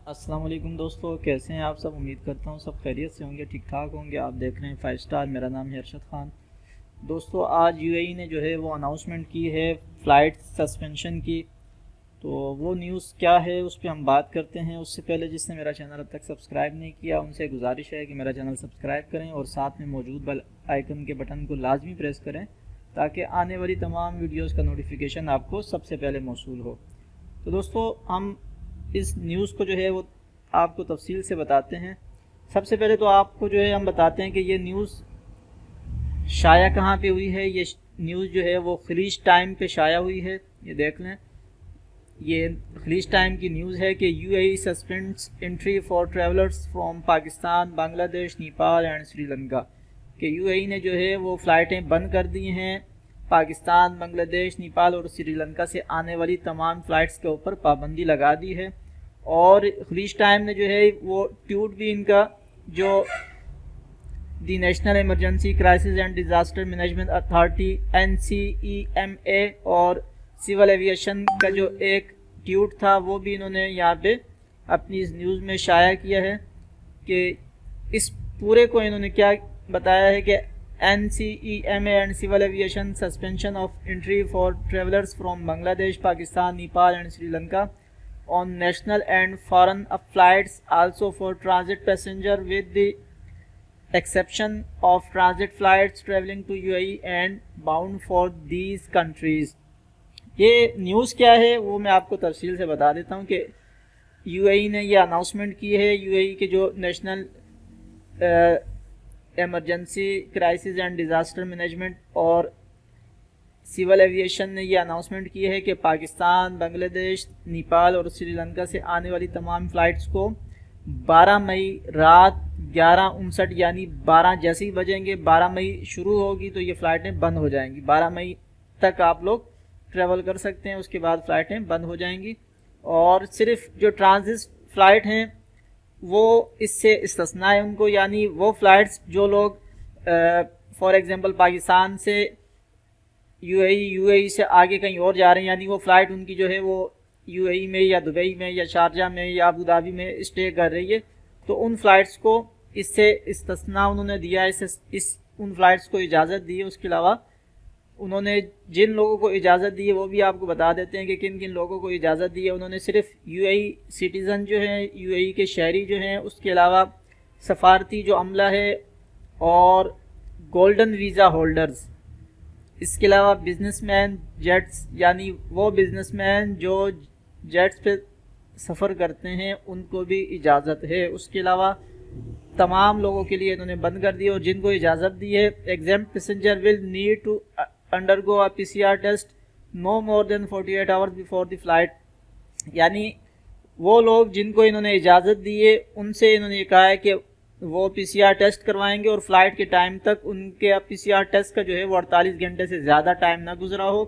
السلام علیکم دوستو، کیسے ہیں آپ سب؟ امید کرتا ہوں سب خیریت سے ہوں گے، ٹھیک ٹھاک ہوں گے۔ آپ دیکھ رہے ہیں 5 اسٹار، میرا نام ہے ارشد خان۔ دوستو آج یو اے ای نے جو ہے وہ اناؤنسمنٹ کی ہے فلائٹ سسپینشن کی، تو وہ نیوز کیا ہے اس پہ ہم بات کرتے ہیں۔ اس سے پہلے جس نے میرا چینل اب تک سبسکرائب نہیں کیا ان سے گزارش ہے کہ میرا چینل سبسکرائب کریں اور ساتھ میں موجود بیل آئیکن کے بٹن کو لازمی پریس کریں تاکہ آنے والی تمام ویڈیوز کا نوٹیفیکیشن آپ کو سب سے پہلے موصول ہو۔ تو دوستو ہم اس نیوز کو جو ہے وہ آپ کو تفصیل سے بتاتے ہیں۔ سب سے پہلے تو آپ کو جو ہے ہم بتاتے ہیں کہ یہ نیوز شائع کہاں پہ ہوئی ہے۔ یہ نیوز جو ہے وہ خلیج ٹائم پہ شائع ہوئی ہے، یہ دیکھ لیں، یہ خلیج ٹائم کی نیوز ہے کہ U A E suspends entry for travellers from Pakistan, Bangladesh, Nepal and Sri Lanka, کہ یو اے ای نے جو ہے وہ فلائٹیں بند کر دی ہیں۔ پاکستان، بنگلہ دیش، نیپال اور سری لنکا سے آنے والی تمام فلائٹس کے اوپر پابندی لگا دی ہے۔ اور خلیج ٹائم نے جو ہے وہ ٹویٹ بھی ان کا جو the national emergency crisis and disaster management authority NCEMA اور سول ایویشن کا جو ایک ٹویٹ تھا وہ بھی انہوں نے یہاں پہ اپنی اس نیوز میں شائع کیا ہے کہ اس پورے کو انہوں نے کیا بتایا ہے کہ NCEMA and civil aviation suspension of entry for travellers from Bangladesh, Pakistan, Nepal and Sri Lanka on national and foreign flights, also for transit passenger with the exception of transit flights traveling to UAE and bound for these countries۔ یہ news کیا ہے وہ میں آپ کو تفصیل سے بتا دیتا ہوں کہ یو اے ای نے یہ اناؤنسمنٹ کی ہے۔ یو اے ای کے جو national emergency crisis and disaster management اور سول ایویشن نے یہ اناؤنسمنٹ کی ہے کہ پاکستان، بنگلہ دیش، نیپال اور سری لنکا سے آنے والی تمام فلائٹس کو 12 مئی رات 11:59 یعنی 12 جیسے ہی بجیں گے، 12 مئی شروع ہوگی تو یہ فلائٹیں بند ہو جائیں گی۔ 12 مئی تک آپ لوگ ٹریول کر سکتے ہیں، اس کے بعد فلائٹیں بند ہو جائیں گی۔ اور صرف جو ٹرانزٹ فلائٹ ہیں وہ اس سے استثناء ہے ان کو، یعنی وہ فلائٹس جو لوگ فار ایگزامپل پاکستان سے یو اے ای سے آگے کہیں اور جا رہے ہیں، یعنی وہ فلائٹ ان کی جو ہے وہ یو اے ای میں یا دبئی میں یا شارجہ میں یا ابو دھابی میں اسٹے کر رہی ہے، تو ان فلائٹس کو اس سے استثناء انہوں نے دیا، ان فلائٹس کو اجازت دی ہے۔ اس کے علاوہ انہوں نے جن لوگوں کو اجازت دی ہے وہ بھی آپ کو بتا دیتے ہیں کہ کن کن لوگوں کو اجازت دی ہے۔ انہوں نے صرف یو اے ای سٹیزن جو ہیں، یو اے ای کے شہری جو ہیں، اس کے علاوہ سفارتی جو عملہ ہے اور گولڈن ویزا ہولڈرز، اس کے علاوہ بزنس مین جیٹس، یعنی وہ بزنس مین جو جیٹس پہ سفر کرتے ہیں ان کو بھی اجازت ہے۔ اس کے علاوہ تمام لوگوں کے لیے انہوں نے بند کر دی، اور جن کو اجازت دی ہے exempt passenger will need to undergo a PCR test no more than 48 hours before the flight, یعنی وہ لوگ جن کو انہوں نے اجازت دی ہے ان سے انہوں نے یہ کہا ہے کہ وہ PCR ٹیسٹ کروائیں گے اور فلائٹ کے ٹائم تک ان کے PCR ٹیسٹ کا جو ہے وہ 48 گھنٹے سے زیادہ ٹائم نہ گزرا ہو۔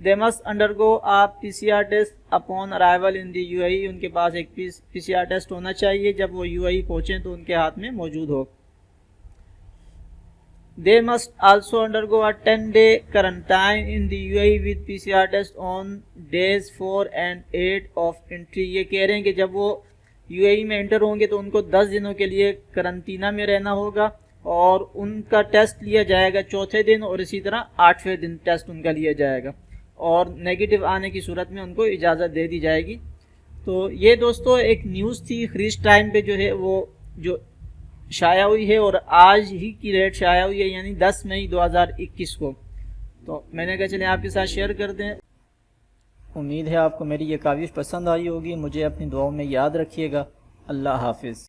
They must undergo a PCR test upon arrival in the U A E, ان کے پاس ایک PCR ٹیسٹ ہونا چاہیے جب وہ یو اے ای پہنچیں تو ان کے ہاتھ میں موجود ہو۔ They must also undergo a 10-day quarantine in the UAE with PCR test on days 4 and 8 of entry۔ یہ کہہ رہے ہیں کہ جب وہ یو اے ای میں انٹر ہوں گے تو ان کو 10 دنوں کے لیے قرنطینہ میں رہنا ہوگا، اور ان کا ٹیسٹ لیا جائے گا چوتھے دن، اور اسی طرح 8ویں دن ٹیسٹ ان کا لیا جائے گا، اور نیگیٹو آنے کی صورت میں ان کو اجازت دے دی جائے گی۔ تو یہ دوستو ایک نیوز تھی خلیج ٹائم پہ جو ہے وہ جو شائع ہوئی ہے، اور آج ہی کی ڈیٹ شائع ہوئی ہے، یعنی 10 مئی 2021 کو۔ تو میں نے کہا چلیں آپ کے ساتھ شیئر کر دیں۔ امید ہے آپ کو میری یہ کاوش پسند آئی ہوگی۔ مجھے اپنی دعاؤں میں یاد رکھیے گا۔ اللہ حافظ۔